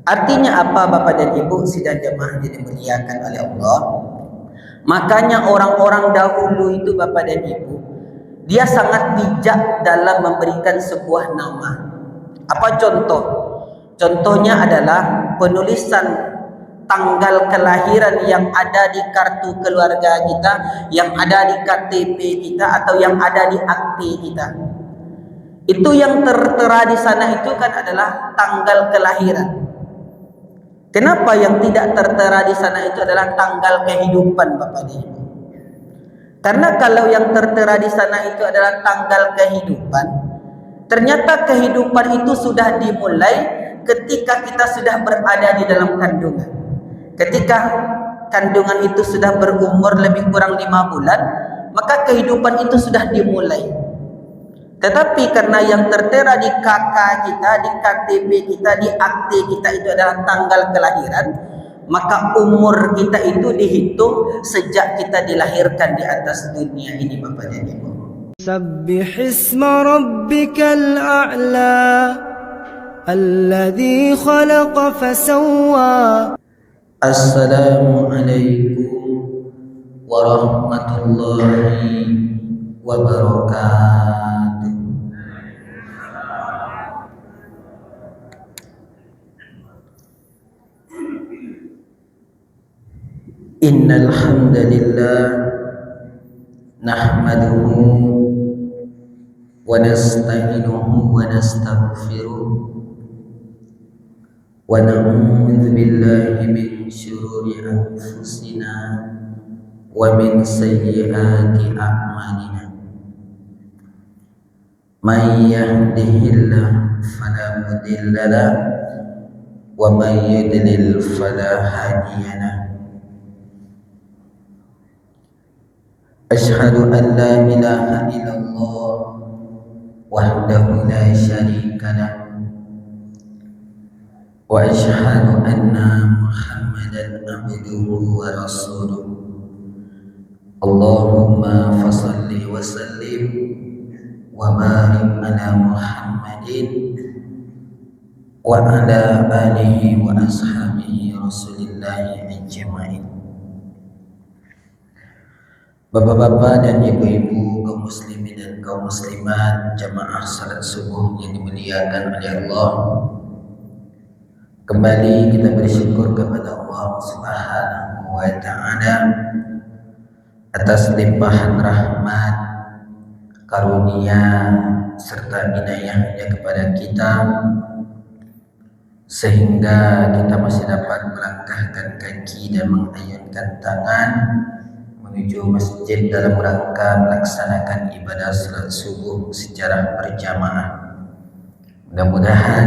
Artinya apa Bapak dan Ibu sidang jemaah yang dimuliakan oleh Allah? Makanya orang-orang dahulu itu Bapak dan Ibu, dia sangat bijak dalam memberikan sebuah nama. Apa contoh? Contohnya adalah penulisan tanggal kelahiran yang ada di kartu keluarga kita, yang ada di KTP kita, atau yang ada di akte kita. Itu yang tertera di sana itu kan adalah tanggal kelahiran. Kenapa yang tidak tertera di sana itu adalah tanggal kehidupan Bapak dan Ibu? Karena kalau yang tertera di sana itu adalah tanggal kehidupan, ternyata kehidupan itu sudah dimulai ketika kita sudah berada di dalam kandungan. Ketika kandungan itu sudah berumur lebih kurang 5 bulan, maka kehidupan itu sudah dimulai. Tetapi karena yang tertera di KK kita, di KTP kita, di akte kita itu adalah tanggal kelahiran, maka umur kita itu dihitung sejak kita dilahirkan di atas dunia ini Bapak dan Ibu. Sabbih isma rabbikal a'la alladhi khalaqa fasawwa. Assalamualaikum warahmatullahi wabarakatuh. Innal hamdalillah nahmaduhu wa nasta'inuhu wa nastaghfiruh wa na'udzu billahi min syururi anfusina wa min sayyiati a'malina. May yahdihillahu fala mudilla lahu wa may yudlil fala hadiya lahu. Asyhadu an la ilaha illallah wahdahu la syarika lahu wa asyhadu anna Muhammadan abduhu wa rasuluh. Allahumma fasalli wa sallim wa barik ala Muhammadin wa ala alihi wa ashabihi rasulillahi ajma'in. Bapak-bapak dan ibu-ibu, kaum muslimin dan kaum muslimat, jamaah salat subuh yang dimuliakan oleh Allah. Kembali kita bersyukur kepada Allah Subhanahu wa ta'ala atas limpahan rahmat, karunia serta inayahnya kepada kita, sehingga kita masih dapat melangkahkan kaki dan mengayunkan tangan menuju masjid dalam rangka melaksanakan ibadah salat subuh secara berjamaah. Mudah-mudahan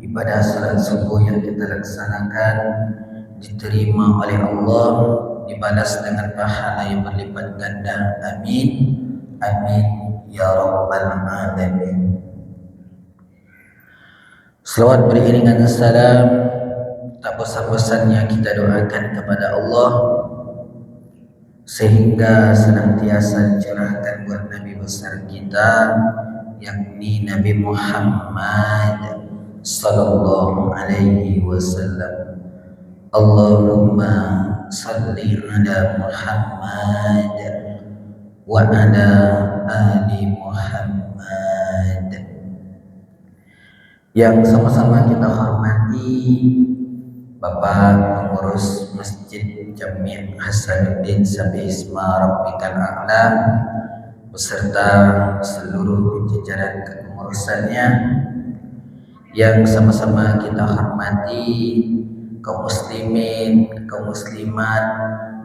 ibadah salat subuh yang kita laksanakan diterima oleh Allah, dibalas dengan pahala yang berlipat ganda. Amin, amin ya rabbal alamin. Selawat beriringan salam, tak bosan-bosannya kita doakan kepada Allah sehingga senantiasa dicurahkan buat Nabi besar kita, yakni Nabi Muhammad sallallahu alaihi wasallam. Allahumma salli ala Muhammad wa ala ali Muhammad. Yang sama-sama kita hormati Bapak pengurus Masjid Jami' Hasanuddin Sabbih Isma Rabbikal A'la beserta seluruh jajaran kepengurusannya, yang sama-sama kita hormati kaum muslimin, kaum muslimat,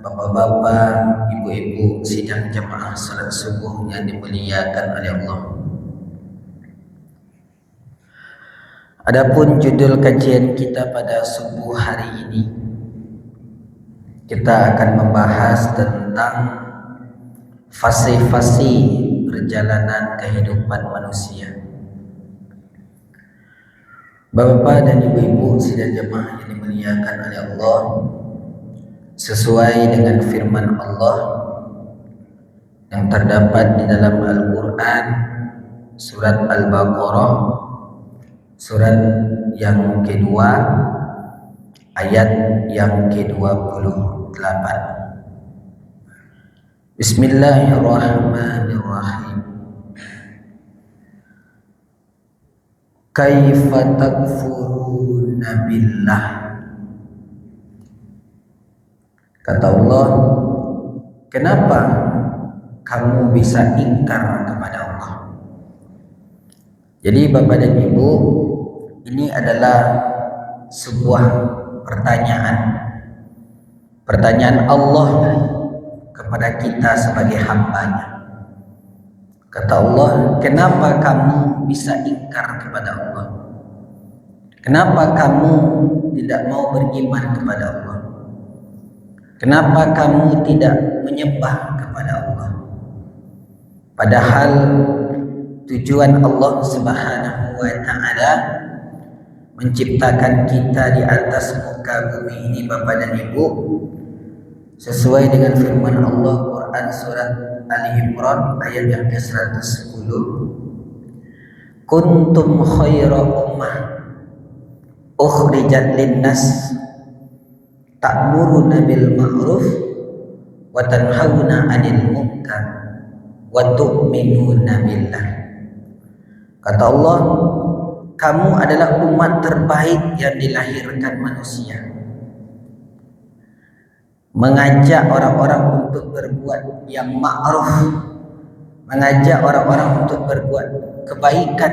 bapak-bapak, ibu-ibu sidang jamaah salat subuh yang dimuliakan oleh Allah. Adapun judul kajian kita pada subuh hari ini, kita akan membahas tentang fase-fase perjalanan kehidupan manusia. Bapak dan ibu-ibu sidang jemaah yang dimuliakan oleh Allah, sesuai dengan firman Allah yang terdapat di dalam Al-Quran surat Al-Baqarah, surat yang kedua ayat yang ke-28. Bismillahirrahmanirrahim. Kaifa takfuruna billah. Kata Allah, kenapa kamu bisa ingkar kepada Allah? Jadi Bapak dan Ibu, ini adalah sebuah pertanyaan Allah kepada kita sebagai hamba-Nya. Kata Allah, kenapa kamu bisa ingkar kepada Allah? Kenapa kamu tidak mau beriman kepada Allah? Kenapa kamu tidak menyembah kepada Allah? Padahal tujuan Allah Subhanahu wa taala menciptakan kita di atas muka bumi ini, Bapak dan Ibu, sesuai dengan firman Allah Quran surat Ali Imran ayat yang ke-110. Kuntum khaira ummah ukhrijat linnas ta'muruna bil ma'ruf wa tanhauna 'anil munkar wa tu'minuna billah. Kata Allah, kamu adalah umat terbaik yang dilahirkan manusia, mengajak orang-orang untuk berbuat yang ma'ruf, mengajak orang-orang untuk berbuat kebaikan,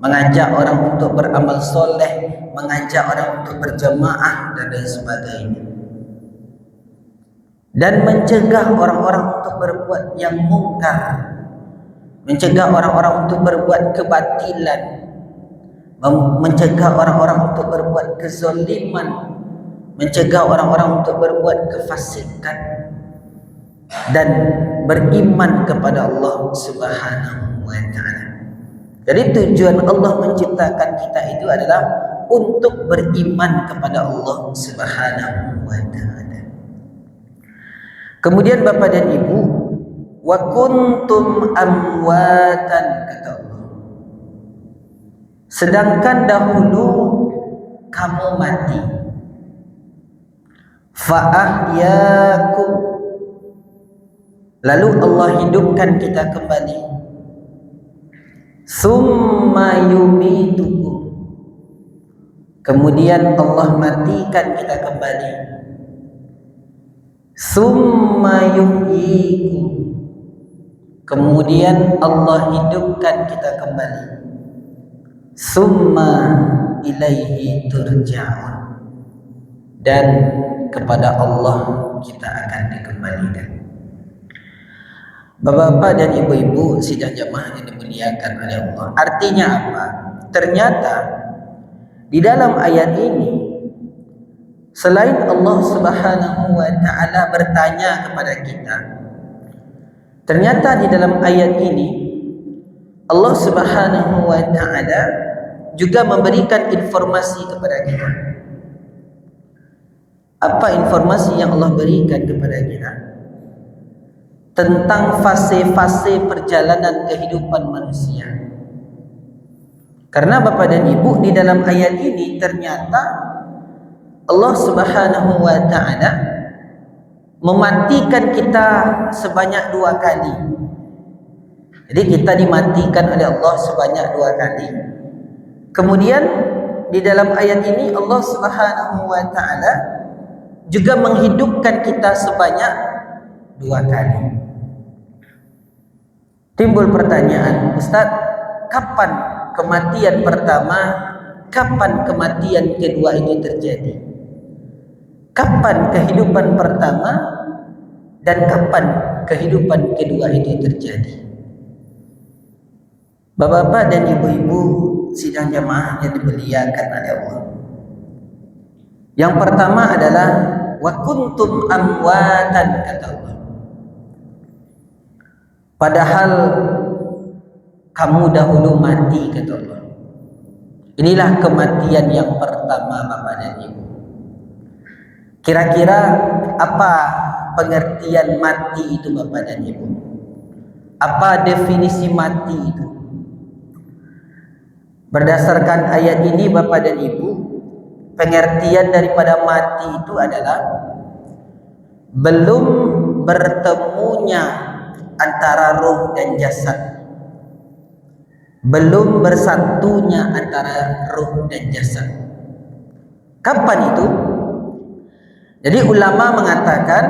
mengajak orang untuk beramal soleh, mengajak orang untuk berjamaah dan lain sebagainya, dan mencegah orang-orang untuk berbuat yang mungkar, mencegah orang-orang untuk berbuat kebatilan, mencegah orang-orang untuk berbuat kezaliman, mencegah orang-orang untuk berbuat kefasikan, dan beriman kepada Allah Subhanahu wa taala. Jadi tujuan Allah menciptakan kita itu adalah untuk beriman kepada Allah Subhanahu wa taala. Kemudian Bapak dan Ibu, wa kuntum amwatan, kata Allah, sedangkan dahulu kamu mati. Fa'ahyakum, lalu Allah hidupkan kita kembali. Summa yumitukum, kemudian Allah matikan kita kembali. Summa yuhyikum, kemudian Allah hidupkan kita kembali. Summa ilaihi turja'un, dan kepada Allah kita akan dikembalikan. Bapak-bapak dan ibu-ibu sidang jamaah yang dimuliakan oleh Allah, artinya apa? Ternyata di dalam ayat ini, selain Allah Subhanahu wa taala bertanya kepada kita, ternyata di dalam ayat ini Allah Subhanahu wa taala juga memberikan informasi kepada kita. Apa informasi yang Allah berikan kepada kita? Tentang fase-fase perjalanan kehidupan manusia. Karena Bapak dan Ibu, di dalam ayat ini ternyata Allah Subhanahu wa taala mematikan kita sebanyak 2 kali. Jadi kita dimatikan oleh Allah sebanyak 2 kali. Kemudian di dalam ayat ini Allah Subhanahu wa taala juga menghidupkan kita sebanyak 2 kali. Timbul pertanyaan, Ustaz, kapan kematian pertama, kapan kematian kedua itu terjadi? Kapan kehidupan pertama dan kapan kehidupan kedua itu terjadi? Bapak-bapak dan ibu-ibu sidang jamaah yang dimuliakan oleh Allah, yang pertama adalah wa kuntum amwatan, kata Allah. Padahal kamu dahulu mati, kata Allah. Inilah kematian yang pertama, Bapak dan Ibu. Kira-kira apa pengertian mati itu, Bapak dan Ibu? Apa definisi mati itu? Berdasarkan ayat ini, Bapak dan Ibu, pengertian daripada mati itu adalah belum bertemunya antara roh dan jasad, belum bersatunya antara roh dan jasad. Kapan itu? Jadi ulama mengatakan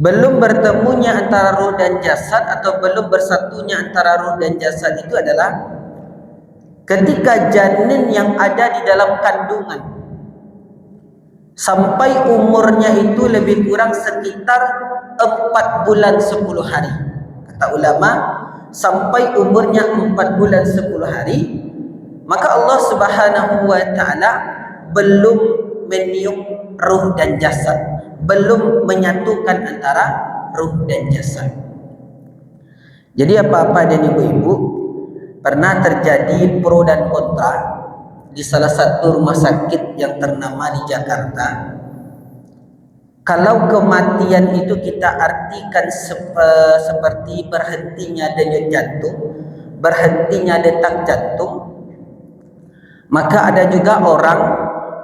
belum bertemunya antara roh dan jasad atau belum bersatunya antara roh dan jasad itu adalah ketika janin yang ada di dalam kandungan sampai umurnya itu lebih kurang sekitar 4 bulan 10 hari. Kata ulama, sampai umurnya 4 bulan 10 hari, maka Allah Subhanahu wa taala belum meniup ruh dan jasad, belum menyatukan antara ruh dan jasad. Jadi apa-apa dan ibu-ibu, pernah terjadi pro dan kontra di salah satu rumah sakit yang ternama di Jakarta. Kalau kematian itu kita artikan seperti berhentinya denyut jantung, berhentinya detak jantung, maka ada juga orang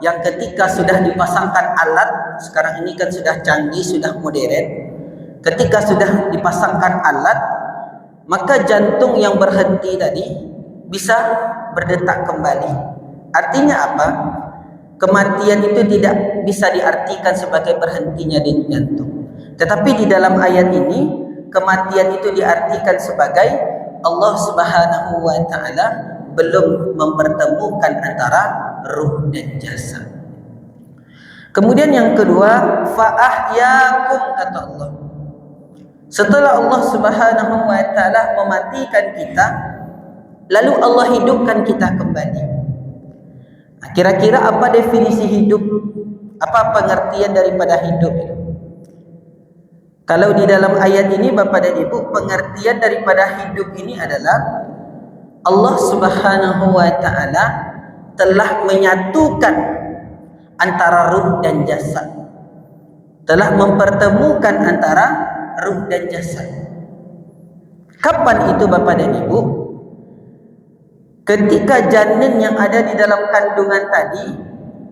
yang ketika sudah dipasangkan alat, sekarang ini kan sudah canggih, sudah modern, ketika sudah dipasangkan alat, maka jantung yang berhenti tadi bisa berdetak kembali. Artinya apa? Kematian itu tidak bisa diartikan sebagai berhentinya denyut jantung. Tetapi di dalam ayat ini, kematian itu diartikan sebagai Allah Subhanahu wa taala belum mempertemukan antara ruh dan jasad. Kemudian yang kedua, fa'ahyakum, kata Allah. Setelah Allah Subhanahu wa taala mematikan kita, lalu Allah hidupkan kita kembali. Kira-kira apa definisi hidup? Apa pengertian daripada hidup itu? Kalau di dalam ayat ini Bapak dan Ibu, pengertian daripada hidup ini adalah Allah Subhanahu wa taala telah menyatukan antara ruh dan jasad, telah mempertemukan antara ruh dan jasad. Kapan itu Bapak dan Ibu? Ketika janin yang ada di dalam kandungan tadi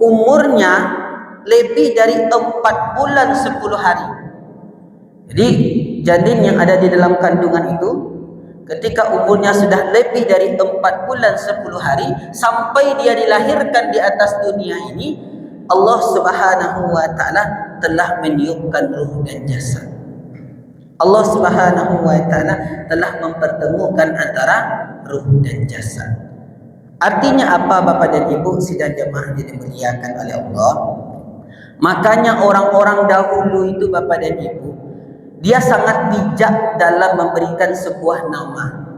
umurnya lebih dari 4 bulan 10 hari. Jadi janin yang ada di dalam kandungan itu ketika umurnya sudah lebih dari 4 bulan 10 hari sampai dia dilahirkan di atas dunia ini, Allah Subhanahu wa taala telah meniupkan ruh dan jasad. Allah Subhanahu wa taala telah mempertemukan antara ruh dan jasad. Artinya apa Bapak dan Ibu sidang jemaah yang dimuliakan oleh Allah? Makanya orang-orang dahulu itu Bapak dan Ibu, dia sangat bijak dalam memberikan sebuah nama.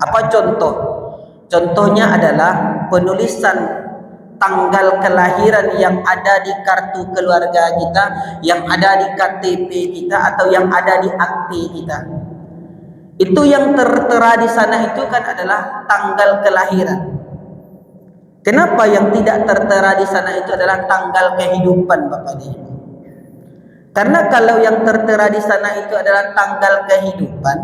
Apa contoh? Contohnya adalah penulisan tanggal kelahiran yang ada di kartu keluarga kita, yang ada di KTP kita, atau yang ada di akte kita. Itu yang tertera di sana itu kan adalah tanggal kelahiran. Kenapa yang tidak tertera di sana itu adalah tanggal kehidupan Bapak dan Ibu? Karena kalau yang tertera di sana itu adalah tanggal kehidupan,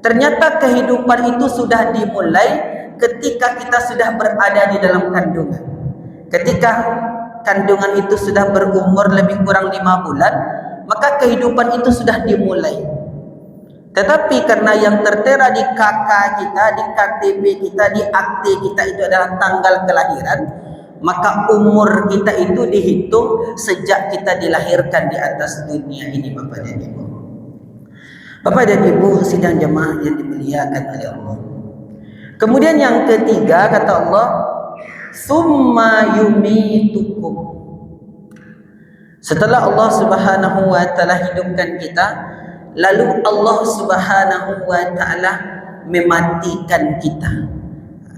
ternyata kehidupan itu sudah dimulai ketika kita sudah berada di dalam kandungan. Ketika kandungan itu sudah berumur lebih kurang 5 bulan, maka kehidupan itu sudah dimulai. Tetapi karena yang tertera di KK kita, di KTP kita, di akte kita itu adalah tanggal kelahiran, maka umur kita itu dihitung sejak kita dilahirkan di atas dunia ini Bapak dan Ibu. Bapak dan Ibu sidang jemaah yang dimuliakan oleh Allah. Kemudian yang ketiga kata Allah, summa yumitukum. Setelah Allah Subhanahu wa taala hidupkan kita, lalu Allah Subhanahu wa taala mematikan kita.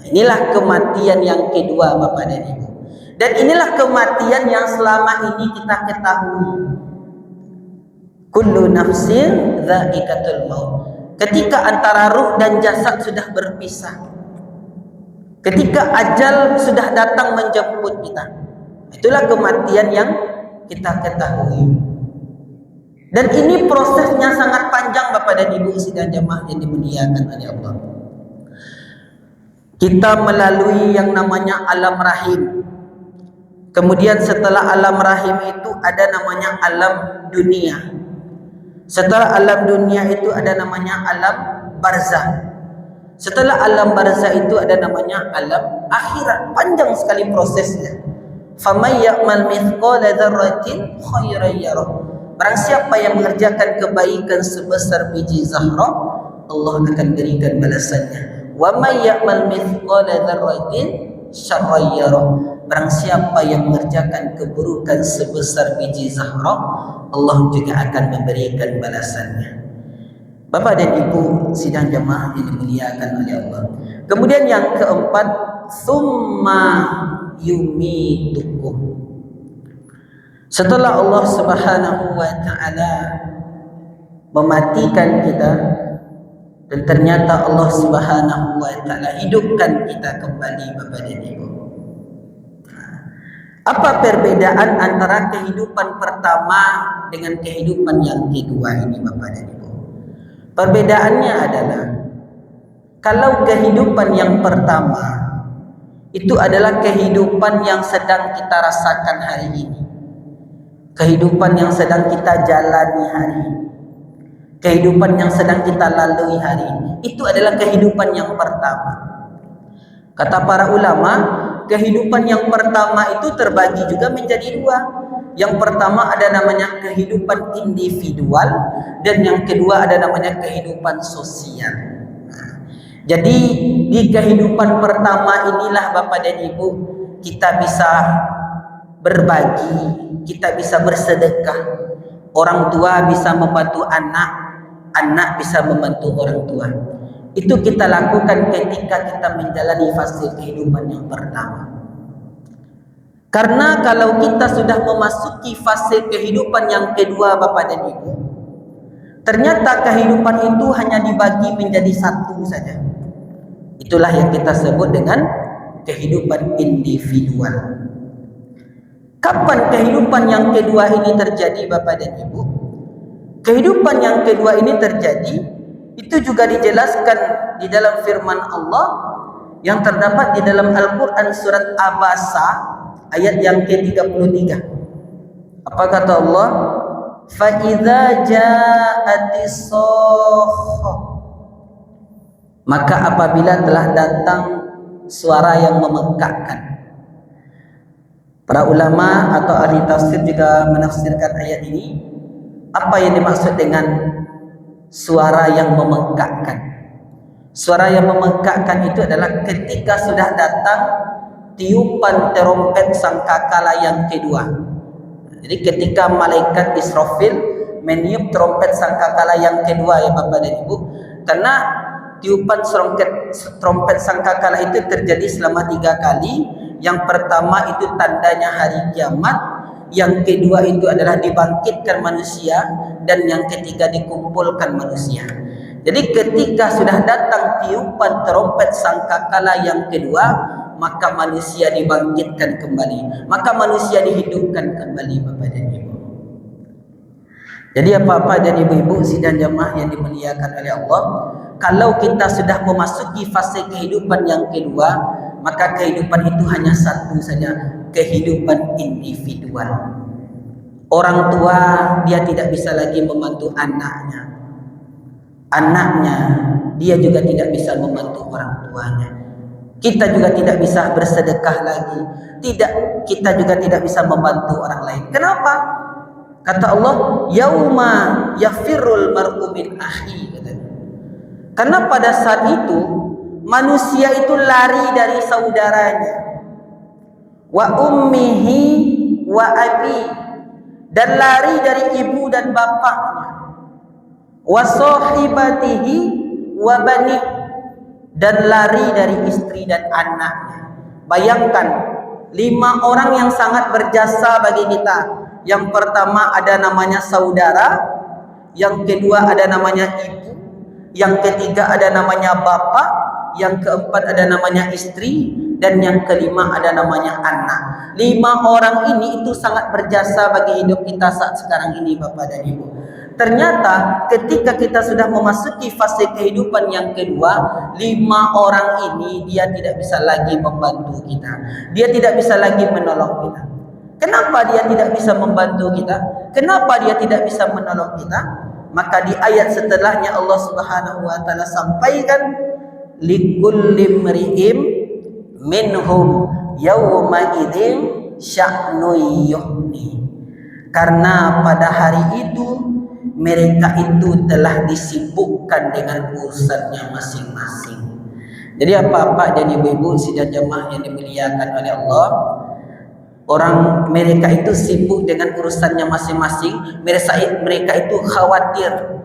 Inilah kematian yang kedua Bapak dan Ibu. Dan inilah kematian yang selama ini kita ketahui. Kullu nafsin dha'iqatul maut. Ketika antara ruh dan jasad sudah berpisah. Ketika ajal sudah datang menjemput kita. Itulah kematian yang kita ketahui. Dan ini prosesnya sangat panjang Bapak dan Ibu sidang jemaah yang dimuliakan oleh Allah. Kita melalui yang namanya alam rahim. Kemudian setelah alam rahim itu ada namanya alam dunia. Setelah alam dunia itu ada namanya alam barzah. Setelah alam barzah itu ada namanya alam akhirat. Panjang sekali prosesnya. Faman ya'mal mithqala dzarratin khairan yarah. Barang siapa yang mengerjakan kebaikan sebesar biji zarah, Allah akan berikan balasannya. Wa may ya'mal mithqala dzarratin syarran yarah. Barang siapa yang mengerjakan keburukan sebesar biji zarah, Allah juga akan memberikan balasannya. Bapak dan Ibu sidang jemaah yang dimuliakan oleh Allah. Kemudian yang keempat, summa yumitukum. Setelah Allah Subhanahu wa taala mematikan kita dan ternyata Allah Subhanahu wa taala hidupkan kita kembali, Bapak dan Ibu. Apa perbedaan antara kehidupan pertama dengan kehidupan yang kedua ini, Bapak dan Ibu? Perbedaannya adalah kalau kehidupan yang pertama itu adalah kehidupan yang sedang kita rasakan hari ini, kehidupan yang sedang kita jalani hari ini, kehidupan yang sedang kita lalui hari ini, itu adalah kehidupan yang pertama. Kata para ulama, kehidupan yang pertama itu terbagi juga menjadi dua. Yang pertama ada namanya kehidupan individual dan yang kedua ada namanya kehidupan sosial. Jadi di kehidupan pertama inilah Bapak dan Ibu kita bisa berbagi, kita bisa bersedekah. Orang tua bisa membantu anak, anak bisa membantu orang tua. Itu kita lakukan ketika kita menjalani fase kehidupan yang pertama. Karena kalau kita sudah memasuki fase kehidupan yang kedua Bapak dan Ibu, ternyata kehidupan itu hanya dibagi menjadi satu saja. Itulah yang kita sebut dengan kehidupan individual. Kapan kehidupan yang kedua ini terjadi Bapak dan Ibu? Kehidupan yang kedua ini terjadi, itu juga dijelaskan di dalam firman Allah yang terdapat di dalam Al-Quran surat Abasa ayat yang ke-33. Apa kata Allah? فَإِذَا جَاءَتِ الصَّاخَّةُ. Maka apabila telah datang suara yang memekakkan. Para ulama atau ahli tafsir juga menafsirkan ayat ini. Apa yang dimaksud dengan suara yang memekakkan? Suara yang memekakkan itu adalah ketika sudah datang tiupan terompet sangkakala yang kedua. Jadi ketika malaikat Israfil meniup terompet sangkakala yang kedua ya Bapak dan Ibu, karena tiupan terompet sangkakala itu terjadi selama 3 kali. Yang pertama itu tandanya hari kiamat, yang kedua itu adalah dibangkitkan manusia, dan yang ketiga dikumpulkan manusia. Jadi ketika sudah datang tiupan terompet sangkakala yang kedua, maka manusia dibangkitkan kembali, maka manusia dihidupkan kembali Bapak dan Ibu. Jadi apa-apa dan ibu-ibu sidang jamaah yang dimuliakan oleh Allah, kalau kita sudah memasuki fase kehidupan yang kedua, maka kehidupan itu hanya satu saja, kehidupan individual. Orang tua dia tidak bisa lagi membantu anaknya, anaknya dia juga tidak bisa membantu orang tuanya. Kita juga tidak bisa bersedekah lagi. Kita juga tidak bisa membantu orang lain. Kenapa? Kata Allah, yauma yafirrul mar'u min akhi, katanya. Karena pada saat itu manusia itu lari dari saudaranya, wa ummihi wa abi, dan lari dari ibu dan bapaknya, wa sahibatihi wa bani, dan lari dari istri dan anaknya. Bayangkan 5 orang yang sangat berjasa bagi kita. Yang pertama ada namanya saudara, yang kedua ada namanya ibu, yang ketiga ada namanya bapak, yang keempat ada namanya istri, dan yang kelima ada namanya anak. 5 orang ini itu sangat berjasa bagi hidup kita saat sekarang ini Bapak dan Ibu. Ternyata ketika kita sudah memasuki fase kehidupan yang kedua, 5 orang ini dia tidak bisa lagi membantu kita, dia tidak bisa lagi menolong kita. Kenapa dia tidak bisa membantu kita? Kenapa dia tidak bisa menolong kita? Maka di ayat setelahnya Allah Subhanahu wa taala sampaikan likulli mri'im minhum yawma idzin sya'nu yughni. Karena pada hari itu mereka itu telah disibukkan dengan urusannya masing-masing. Jadi apa-apa dan ibu-ibu sidang jemaah yang dimuliakan oleh Allah, orang mereka itu sibuk dengan urusannya masing-masing. Mereka itu khawatir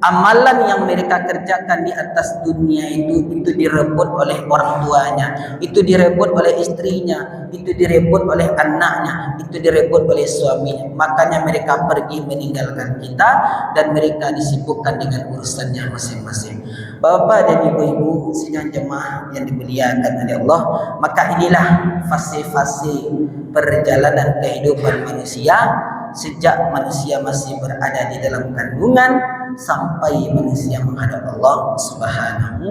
amalan yang mereka kerjakan di atas dunia itu direbut oleh orang tuanya, itu direbut oleh istrinya, itu direbut oleh anaknya, itu direbut oleh suaminya. Makanya mereka pergi meninggalkan kita dan mereka disibukkan dengan urusannya masing-masing. Bapak dan ibu-ibu sidang jemaah yang dimuliakan oleh Allah, maka inilah fase-fase perjalanan kehidupan manusia sejak manusia masih berada di dalam kandungan sampai manusia menghadap Allah Subhanahu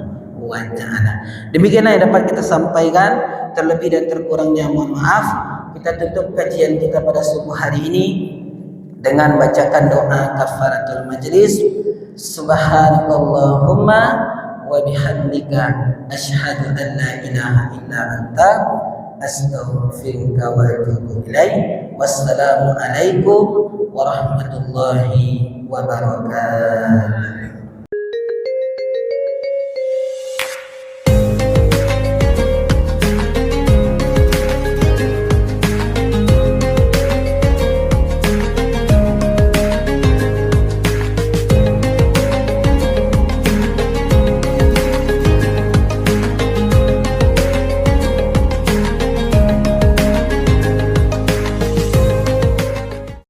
wa taala. Demikianlah yang dapat kita sampaikan, terlebih dan terkurangnya mohon maaf. Kita tutup kajian kita pada subuh hari ini dengan bacakan doa kafaratul majlis. Subhanakallahumma wa bihamdika asyhadu an la ilaha illa anta astaghfiruka wa atubu ilaik. Wassalamu alaikum warahmatullahi wabarakatuh.